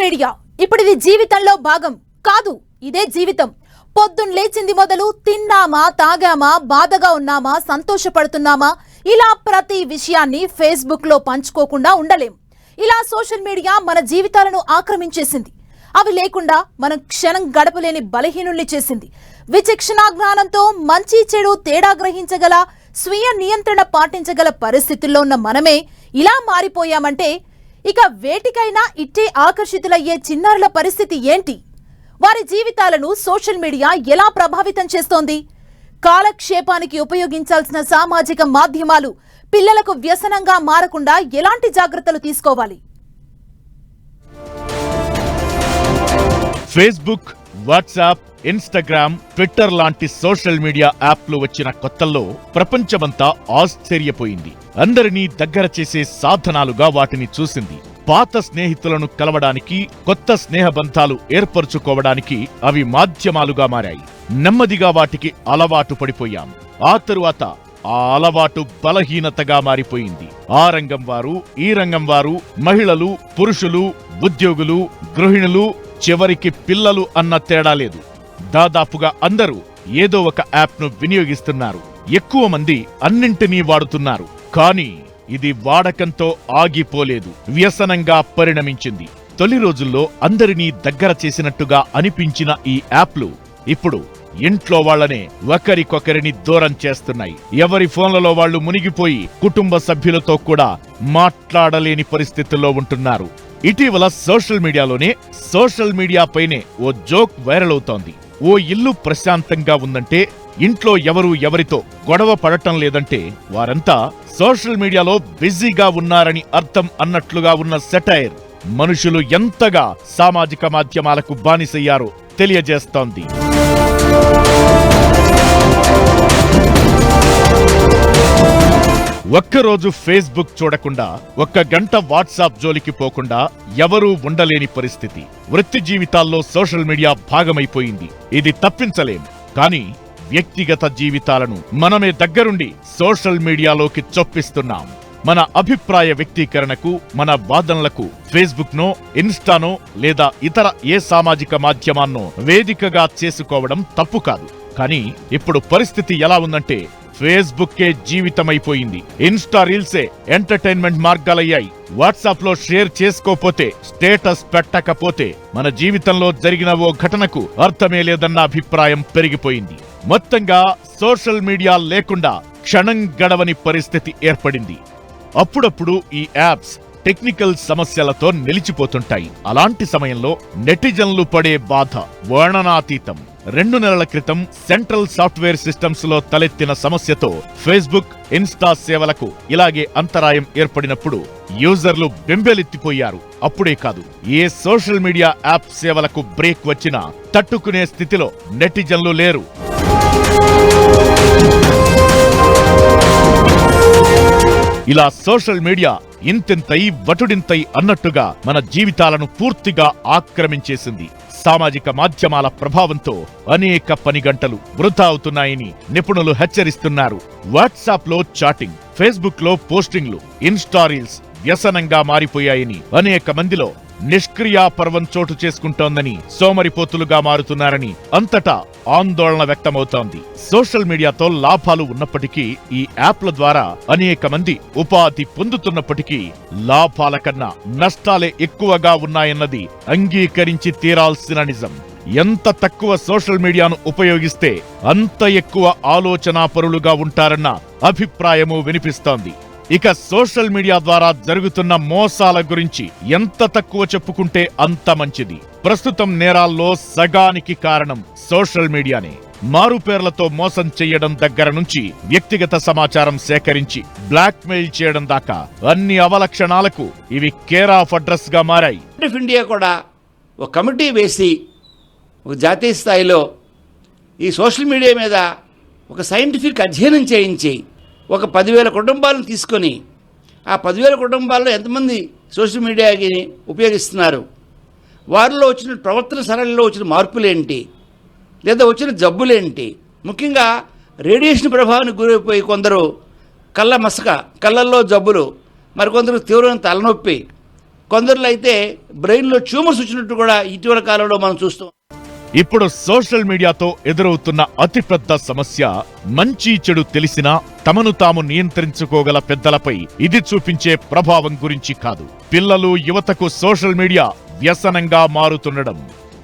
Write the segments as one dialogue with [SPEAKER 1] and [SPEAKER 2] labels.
[SPEAKER 1] Media ఇప్పుడు ఇది జీవితంలో భాగం కాదు, ఇదే జీవితం. పొద్దున్న లేచింది మొదలు తిన్నామా, తాగామా, బాధగా ఉన్నామా, సంతోషపడుతున్నామా, ఇలా ప్రతి విషయాన్ని ఫేస్బుక్ లో పంచుకోకుండా ఉండలేం. ఇలా సోషల్ మీడియా మన జీవితాలను ఆక్రమించేసింది. అవి లేకుండా మనం క్షణం గడపలేని బలహీనుల్ని చేసింది. విచక్షణా జ్ఞానంతో మంచి చెడు తేడా గ్రహించగల, స్వీయ నియంత్రణ పాటించగల పరిస్థితుల్లో ఉన్న మనమే ఇలా మారిపోయామంటే ఇక వేటికైనా ఇట్టే ఆకర్షితులయ్యే చిన్నారుల పరిస్థితి ఏంటి? వారి జీవితాలను సోషల్ మీడియా ఎలా ప్రభావితం చేస్తోంది? కాలక్షేపానికి ఉపయోగించాల్సిన సామాజిక మాధ్యమాలు పిల్లలకు వ్యసనంగా మారకుండా ఎలాంటి జాగ్రత్తలు తీసుకోవాలి?
[SPEAKER 2] ఫేస్బుక్, వాట్సాప్, ఇన్స్టాగ్రామ్, ట్విట్టర్ లాంటి సోషల్ మీడియా యాప్లు వచ్చిన కొత్తల్లో ప్రపంచమంతా ఆశ్చర్యపోయింది. అందరినీ దగ్గర చేసే సాధనాలుగా వాటిని చూసింది. పాత స్నేహితులను కలవడానికి, కొత్త స్నేహబంధాలు ఏర్పరచుకోవడానికి అవి మాధ్యమాలుగా మారాయి. నెమ్మదిగా వాటికి అలవాటు పడిపోయాం. ఆ తరువాత ఆ అలవాటు బలహీనతగా మారిపోయింది. ఆ రంగం వారు, ఈ రంగం వారు, మహిళలు, పురుషులు, ఉద్యోగులు, గృహిణులు, చివరికి పిల్లలు అన్న తేడా లేదు. దాదాపుగా అందరూ ఏదో ఒక యాప్ను వినియోగిస్తున్నారు. ఎక్కువ మంది అన్నింటినీ వాడుతున్నారు. కానీ ఇది వాడకంతో ఆగిపోలేదు, వ్యసనంగా పరిణమించింది. తొలి రోజుల్లో అందరినీ దగ్గర చేసినట్టుగా అనిపించిన ఈ యాప్లు ఇప్పుడు ఇంట్లో వాళ్లనే ఒకరికొకరిని దూరం చేస్తున్నాయి. ఎవరి ఫోన్లలో వాళ్లు మునిగిపోయి కుటుంబ సభ్యులతో కూడా మాట్లాడలేని పరిస్థితుల్లో ఉంటున్నారు. ఇటీవల సోషల్ మీడియాలోనే సోషల్ మీడియా పైనే ఓ జోక్ వైరల్ అవుతోంది. ఓ ఇల్లు ప్రశాంతంగా ఉందంటే, ఇంట్లో ఎవరు ఎవరితో గొడవ పడటం లేదంటే వారంతా సోషల్ మీడియాలో బిజీగా ఉన్నారని అర్థం అన్నట్లుగా ఉన్న సెటైర్ మనుషులు ఎంతగా సామాజిక మాధ్యమాలకు బానిసయ్యారో తెలియజేస్తోంది. ఒక్కరోజు ఫేస్బుక్ చూడకుండా, ఒక్క గంట వాట్సాప్ జోలికి పోకుండా ఎవరూ ఉండలేని పరిస్థితి. వృత్తి జీవితాల్లో సోషల్ మీడియా భాగమైపోయింది. ఇది తప్పించలేం. కానీ వ్యక్తిగత జీవితాలను మనమే దగ్గరుండి సోషల్ మీడియాలోకి చొప్పిస్తున్నాం. మన అభిప్రాయ వ్యక్తీకరణకు, మన వాదనలకు ఫేస్బుక్ నో, ఇన్స్టానో లేదా ఇతర ఏ సామాజిక మాధ్యమాన్నో వేదికగా చేసుకోవడం తప్పు కాదు. కానీ ఇప్పుడు పరిస్థితి ఎలా ఉందంటే, ఫేస్బుక్కే జీవితమైపోయింది. ఇన్స్టా రీల్సే ఎంటర్టైన్మెంట్ మార్గాలయ్యాయి. వాట్సాప్ లో షేర్ చేసుకోపోతే, స్టేటస్ పెట్టకపోతే మన జీవితంలో జరిగిన ఓ ఘటనకు అర్థమే లేదన్న అభిప్రాయం పెరిగిపోయింది. మొత్తంగా సోషల్ మీడియా లేకుండా క్షణం గడవని పరిస్థితి ఏర్పడింది. అప్పుడప్పుడు ఈ యాప్స్ టెక్నికల్ సమస్యలతో నిలిచిపోతుంటాయి. అలాంటి సమయంలో నెటిజన్లు పడే బాధ వర్ణనాతీతం. 2 నెలల క్రితం సెంట్రల్ సాఫ్ట్వేర్ సిస్టమ్స్ లో తలెత్తిన సమస్యతో ఫేస్బుక్, ఇన్స్టా సేవలకు ఇలాగే అంతరాయం ఏర్పడినప్పుడు యూజర్లు బెంబేలెత్తిపోయారు. అప్పుడే కాదు, ఏ సోషల్ మీడియా యాప్ సేవలకు బ్రేక్ వచ్చినా తట్టుకునే స్థితిలో నెటిజన్లు లేరు. ఇలా సోషల్ మీడియా ఇంతింతై వటుడింతై అన్నట్టుగా మన జీవితాలను పూర్తిగా ఆక్రమించేసింది. సామాజిక మాధ్యమాల ప్రభావంతో అనేక పని గంటలు వృధా అవుతున్నాయని నిపుణులు హెచ్చరిస్తున్నారు. వాట్సాప్ లో చాటింగ్, ఫేస్బుక్ లో పోస్టింగ్లు, ఇన్స్టా రీల్స్ వ్యసనంగా మారిపోయాయని, అనేక మందిలో నిష్క్రియా పర్వం చోటు చేసుకుంటోందని, సోమరిపోతులుగా మారుతున్నారని అంతటా ఆందోళన వ్యక్తమవుతోంది. సోషల్ మీడియాతో లాభాలు ఉన్నప్పటికీ, ఈ యాప్ల ద్వారా అనేక మంది ఉపాధి పొందుతున్నప్పటికీ లాభాల కన్నా నష్టాలే ఎక్కువగా ఉన్నాయన్నది అంగీకరించి తీరాల్సిన నిజం. ఎంత తక్కువ సోషల్ మీడియాను ఉపయోగిస్తే అంత ఎక్కువ ఆలోచనాపరులుగా ఉంటారన్న అభిప్రాయము వినిపిస్తోంది. ఇక సోషల్ మీడియా ద్వారా జరుగుతున్న మోసాల గురించి ఎంత తక్కువ చెప్పుకుంటే అంత మంచిది. ప్రస్తుతం నేరాల్లో సగానికి కారణం సోషల్ మీడియానే. మారుపేర్లతో మోసం చెయ్యడం దగ్గర నుంచి వ్యక్తిగత సమాచారం సేకరించి బ్లాక్ మెయిల్ చేయడం దాకా అన్ని అవలక్షణాలకు ఇవి కేర్ ఆఫ్ అడ్రస్ గా మారాయి.
[SPEAKER 3] ఇండియా కూడా ఒక కమిటీ వేసి ఒక జాతీయ స్థాయిలో ఈ సోషల్ మీడియా మీద ఒక సైంటిఫిక్ అధ్యయనం చేయించి ఒక 10,000 కుటుంబాలను తీసుకొని, ఆ 10,000 కుటుంబాల్లో ఎంతమంది సోషల్ మీడియాకి ఉపయోగిస్తున్నారు, వారిలో వచ్చిన ప్రవర్తన సరళిలో వచ్చిన మార్పులేంటి, లేదా వచ్చిన జబ్బులేంటి, ముఖ్యంగా రేడియేషన్ ప్రభావానికి గురైపోయి కొందరు కళ్ళ మసక, కళ్ళల్లో జబ్బులు, మరికొందరు తీవ్రమైన తలనొప్పి, కొందరిలో అయితే బ్రెయిన్లో ట్యూమర్స్ వచ్చినట్టు కూడా ఇటీవల కాలంలో మనం చూస్తాం.
[SPEAKER 2] ఇప్పుడు సోషల్ మీడియాతో ఎదురవుతున్న అతిపెద్ద సమస్య మంచి చెడు తెలిసినా తమను తాము నియంత్రించుకోగల పెద్దలపై ఇది చూపించే ప్రభావం గురించి కాదు. పిల్లలు, యువతకు సోషల్ మీడియా వ్యసనంగా మారుతుండడం.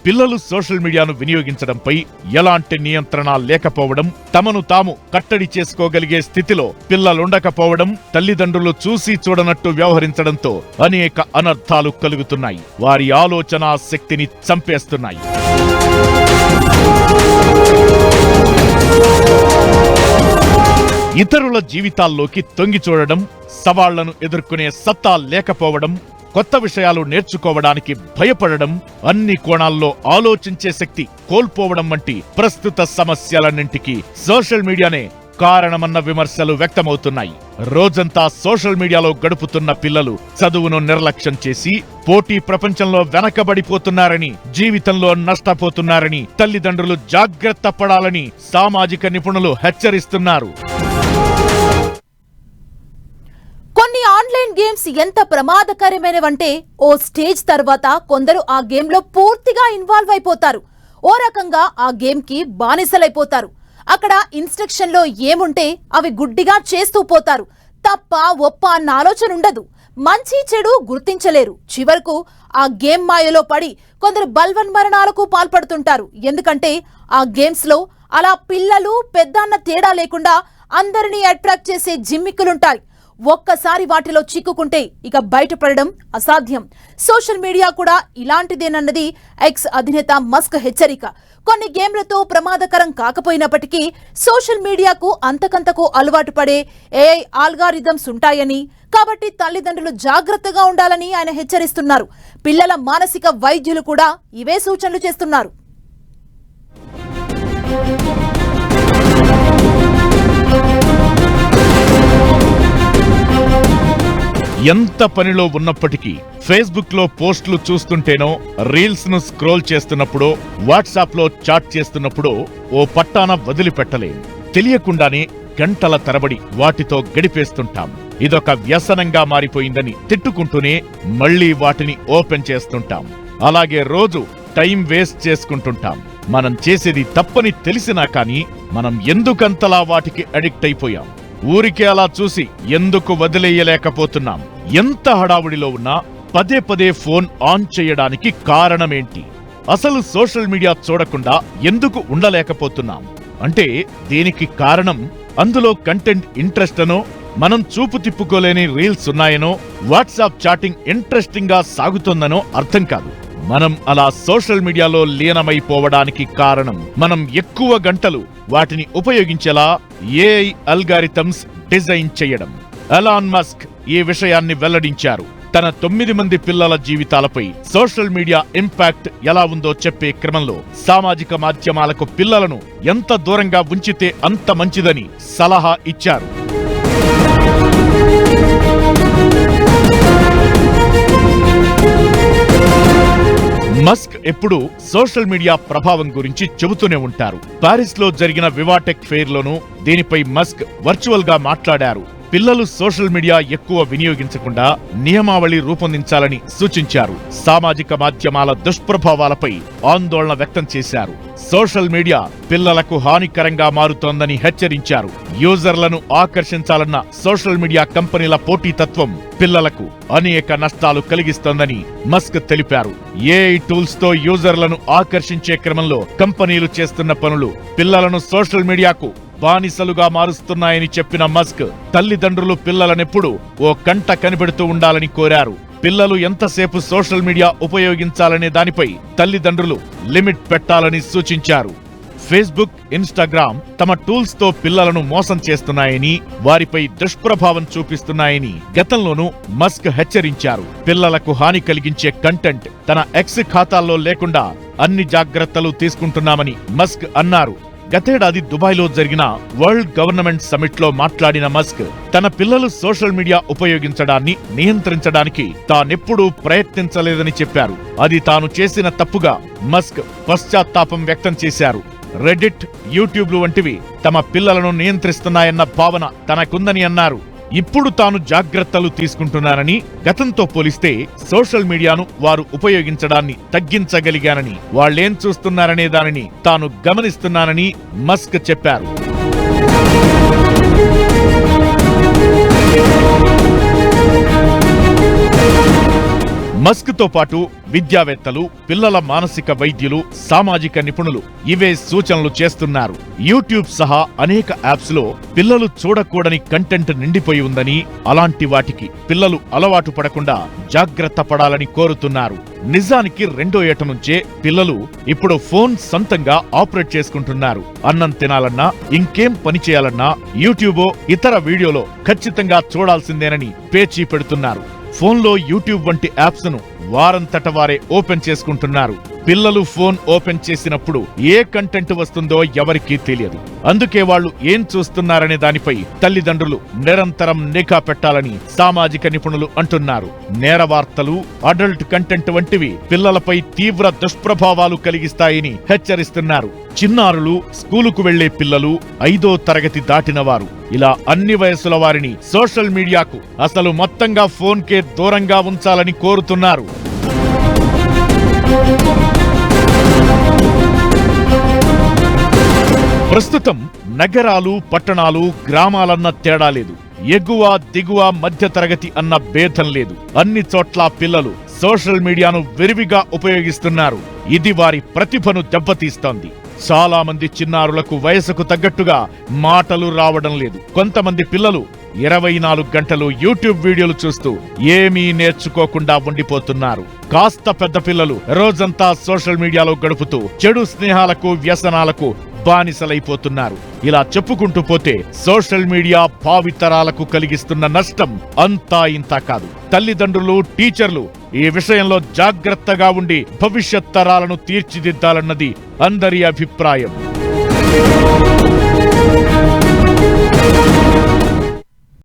[SPEAKER 2] పిల్లలు సోషల్ మీడియాను వినియోగించడంపై ఎలాంటి నియంత్రణ లేకపోవడం, తమను తాము కట్టడి చేసుకోగలిగే స్థితిలో పిల్లలుండకపోవడం, తల్లిదండ్రులు చూసి చూడనట్టు వ్యవహరించడంతో అనేక అనర్థాలు కలుగుతున్నాయి. వారి ఆలోచనా శక్తిని చంపేస్తున్నాయి. ఇతరుల జీవితాల్లోకి తొంగి చూడడం, సవాళ్లను ఎదుర్కొనే సత్తా లేకపోవడం, కొత్త విషయాలు నేర్చుకోవడానికి భయపడడం, అన్ని కోణాల్లో ఆలోచించే శక్తి కోల్పోవడం వంటి ప్రస్తుత సమస్యలన్నింటికీ సోషల్ మీడియానే కారణమన్న విమర్శలు వ్యక్తమవుతున్నాయి. రోజంతా సోషల్ మీడియాలో గడుపుతున్న పిల్లలు చదువును నిర్లక్ష్యం చేసి పోటీ ప్రపంచంలో వెనకబడిపోతున్నారని, జీవితంలో నష్టపోతున్నారని తల్లిదండ్రులు జాగ్రత్త పడాలని సామాజిక నిపుణులు హెచ్చరిస్తున్నారు.
[SPEAKER 1] కొన్ని ఆన్లైన్ గేమ్స్ ఎంత ప్రమాదకరమైనవంటే ఓ స్టేజ్ తర్వాత కొందరు ఆ గేమ్లో పూర్తిగా ఇన్వాల్వ్ అయిపోతారు. ఓ రకంగా ఆ గేమ్కి బానిసలైపోతారు. అక్కడ ఇన్స్ట్రక్షన్లో ఏముంటే అవి గుడ్డిగా చేస్తూ పోతారు. తప్ప ఒప్ప అన్న ఆలోచన ఉండదు. మంచి చెడు గుర్తించలేరు. చివరకు ఆ గేమ్ మాయలో పడి కొందరు బల్వన్మరణాలకు పాల్పడుతుంటారు. ఎందుకంటే ఆ గేమ్స్లో అలా పిల్లలు పెద్ద అన్న తేడా లేకుండా అందరినీ అట్రాక్ట్ చేసే జిమ్మిక్కులుంటాయి. ఒక్కసారి వాటిలో చిక్కుకుంటే ఇక బయటపడడం అసాధ్యం. సోషల్ మీడియా కూడా ఇలాంటిదేనన్నది ఎక్స్ అధినేత మస్క్ హెచ్చరిక. కొన్ని గేమ్లతో ప్రమాదకరం కాకపోయినప్పటికీ సోషల్ మీడియాకు అంతకంతకు అలవాటు పడే ఏఐ ఆల్గారిథమ్స్ ఉంటాయని, కాబట్టి తల్లిదండ్రులు జాగ్రత్తగా ఉండాలని ఆయన హెచ్చరిస్తున్నారు. పిల్లల మానసిక వైద్యులు కూడా ఇవే సూచనలు చేస్తున్నారు.
[SPEAKER 2] ఎంత పనిలో ఉన్నప్పటికీ ఫేస్బుక్ లో పోస్టులు చూస్తుంటేనో, రీల్స్ ను స్క్రోల్ చేస్తున్నప్పుడో, వాట్సాప్ లో చాట్ చేస్తున్నప్పుడో ఓ పట్టాన వదిలిపెట్టలేం. తెలియకుండానే గంటల తరబడి వాటితో గడిపేస్తుంటాం. ఇదొక వ్యసనంగా మారిపోయిందని తిట్టుకుంటూనే మళ్లీ వాటిని ఓపెన్ చేస్తుంటాం. అలాగే రోజు టైం వేస్ట్ చేసుకుంటుంటాం. మనం చేసేది తప్పని తెలిసినా కానీ మనం ఎందుకంతలా వాటికి అడిక్ట్ అయిపోయాం? ఊరికే అలా చూసి ఎందుకు వదిలేయలేకపోతున్నాం? ఎంత హడావుడిలో ఉన్నా పదే పదే ఫోన్ ఆన్ చేయడానికి కారణమేంటి? అసలు సోషల్ మీడియా చూడకుండా ఎందుకు ఉండలేకపోతున్నాం అంటే దీనికి కారణం అందులో కంటెంట్ ఇంట్రెస్ట్ అనో, మనం చూపు తిప్పుకోలేని రీల్స్ ఉన్నాయనో, వాట్సాప్ చాటింగ్ ఇంట్రెస్టింగ్ గా సాగుతోందనో అర్థం కాదు. మనం అలా సోషల్ మీడియాలో లీనమైపోవడానికి కారణం మనం ఎక్కువ గంటలు వాటిని ఉపయోగించేలా ఏఐ అల్గారిథమ్స్ డిజైన్ చేయడం. ఎలాన్ మస్క్ ఈ విషయాన్ని వెల్లడించారు. తన 9 మంది పిల్లల జీవితాలపై సోషల్ మీడియా ఇంపాక్ట్ ఎలా ఉందో చెప్పే క్రమంలో సామాజిక మాధ్యమాలకు పిల్లలను ఎంత దూరంగా ఉంచితే అంత మంచిదని సలహా ఇచ్చారు. మస్క్ ఎప్పుడూ సోషల్ మీడియా ప్రభావం గురించి చెబుతూనే ఉంటారు. పారిస్ లో జరిగిన వివాటెక్ ఫెయిర్ లోనూ దీనిపై మస్క్ వర్చువల్ గా మాట్లాడారు. పిల్లలు సోషల్ మీడియా ఎక్కువ వినియోగించకుండా నియమావళి రూపొందించాలని సూచించారు. సామాజిక మాధ్యమాల దుష్ప్రభావాలపై ఆందోళన వ్యక్తం చేశారు. సోషల్ మీడియా పిల్లలకు హానికరంగా మారుతోందని హెచ్చరించారు. యూజర్లను ఆకర్షించాలన్న సోషల్ మీడియా కంపెనీల పోటీతత్వం పిల్లలకు అనేక నష్టాలు కలిగిస్తోందని మస్క్ తెలిపారు. ఏఐ టూల్స్ తో యూజర్లను ఆకర్షించే క్రమంలో కంపెనీలు చేస్తున్న పనులు పిల్లలను సోషల్ మీడియాకు బానిసలుగా మారుస్తున్నాయని చెప్పిన మస్క్ తల్లిదండ్రులు పిల్లలనెప్పుడు ఓ కంట కనిపెడుతూ ఉండాలని కోరారు. పిల్లలు ఎంతసేపు సోషల్ మీడియా ఉపయోగించాలనే దానిపై తల్లిదండ్రులు లిమిట్ పెట్టాలని సూచించారు. ఫేస్బుక్, ఇన్స్టాగ్రామ్ తమ టూల్స్ తో పిల్లలను మోసం చేస్తున్నాయని, వారిపై దుష్ప్రభావం చూపిస్తున్నాయని గతంలోనూ మస్క్ హెచ్చరించారు. పిల్లలకు హాని కలిగించే కంటెంట్ తన ఎక్స్ ఖాతాల్లో లేకుండా అన్ని జాగ్రత్తలు తీసుకుంటున్నామని మస్క్ అన్నారు. గతేడాది దుబాయ్లో జరిగిన వరల్డ్ గవర్నమెంట్ సమిట్ లో మాట్లాడిన మస్క్ తన పిల్లలు సోషల్ మీడియా ఉపయోగించడాన్ని నియంత్రించడానికి తానెప్పుడూ ప్రయత్నించలేదని చెప్పారు. అది తాను చేసిన తప్పుగా మస్క్ పశ్చాత్తాపం వ్యక్తం చేశారు. రెడిట్, యూట్యూబ్లు వంటివి తమ పిల్లలను నియంత్రిస్తున్నాయన్న భావన తనకుందని అన్నారు. ఇప్పుడు తాను జాగ్రత్తలు తీసుకుంటున్నానని, గతంతో పోలిస్తే సోషల్ మీడియాను వారు ఉపయోగించడాన్ని తగ్గించగలిగానని, వాళ్ళేం చూస్తున్నారనే దానిని తాను గమనిస్తున్నానని మస్క్ చెప్పారు. మస్క్ తో పాటు విద్యావేత్తలు, పిల్లల మానసిక వైద్యులు, సామాజిక నిపుణులు ఇవే సూచనలు చేస్తున్నారు. యూట్యూబ్ సహా అనేక యాప్స్ లో పిల్లలు చూడకూడని కంటెంట్ నిండిపోయి ఉందని, అలాంటి వాటికి పిల్లలు అలవాటు పడకుండా జాగ్రత్త పడాలని కోరుతున్నారు. నిజానికి 2వ ఏట నుంచే పిల్లలు ఇప్పుడు ఫోన్ సొంతంగా ఆపరేట్ చేసుకుంటున్నారు. అన్నం తినాలన్నా, ఇంకేం పని చేయాలన్నా యూట్యూబో ఇతర వీడియోలో ఖచ్చితంగా చూడాల్సిందేనని పేచీ పెడుతున్నారు. ఫోన్లో యూట్యూబ్ వంటి యాప్స్ ను వారంతట వారే ఓపెన్ చేసుకుంటున్నారు. పిల్లలు ఫోన్ ఓపెన్ చేసినప్పుడు ఏ కంటెంట్ వస్తుందో ఎవరికీ తెలియదు. అందుకే వాళ్ళు ఏం చూస్తున్నారనే దానిపై తల్లిదండ్రులు నిరంతరం నిఘా పెట్టాలని సామాజిక నిపుణులు అంటున్నారు. నేర వార్తలు, అడల్ట్ కంటెంట్ వంటివి పిల్లలపై తీవ్ర దుష్ప్రభావాలు కలిగిస్తాయని హెచ్చరిస్తున్నారు. చిన్నారులు, స్కూలుకు వెళ్లే పిల్లలు, 5వ తరగతి దాటిన వారు, ఇలా అన్ని వయసుల వారిని సోషల్ మీడియాకు అసలు మొత్తంగా ఫోన్కే దూరంగా ఉంచాలని కోరుతున్నారు. ప్రస్తుతం నగరాలు, పట్టణాలు, గ్రామాలన్న తేడా లేదు. ఎగువ, దిగువ, మధ్య తరగతి అన్న భేదం లేదు. అన్ని చోట్ల పిల్లలు సోషల్ మీడియాను విరివిగా ఉపయోగిస్తున్నారు. ఇది వారి ప్రతిభను దెబ్బతీస్తోంది. చాలా మంది చిన్నారులకు వయసుకు తగ్గట్టుగా మాటలు రావడం లేదు. కొంతమంది పిల్లలు 24 గంటలు యూట్యూబ్ వీడియోలు చూస్తూ ఏమీ నేర్చుకోకుండా ఉండిపోతున్నారు. కాస్త పెద్ద పిల్లలు రోజంతా సోషల్ మీడియాలో గడుపుతూ చెడు స్నేహాలకు, వ్యసనాలకు బానిసలైపోతున్నారు. ఇలా చెప్పుకుంటూ పోతే సోషల్ మీడియా భావితరాలకు కలిగిస్తున్న నష్టం అంతా ఇంతా కాదు. తల్లిదండ్రులు, టీచర్లు ఈ విషయంలో జాగ్రత్తగా ఉండి భవిష్యత్ తరాలను తీర్చిదిద్దాలన్నది అందరి అభిప్రాయం.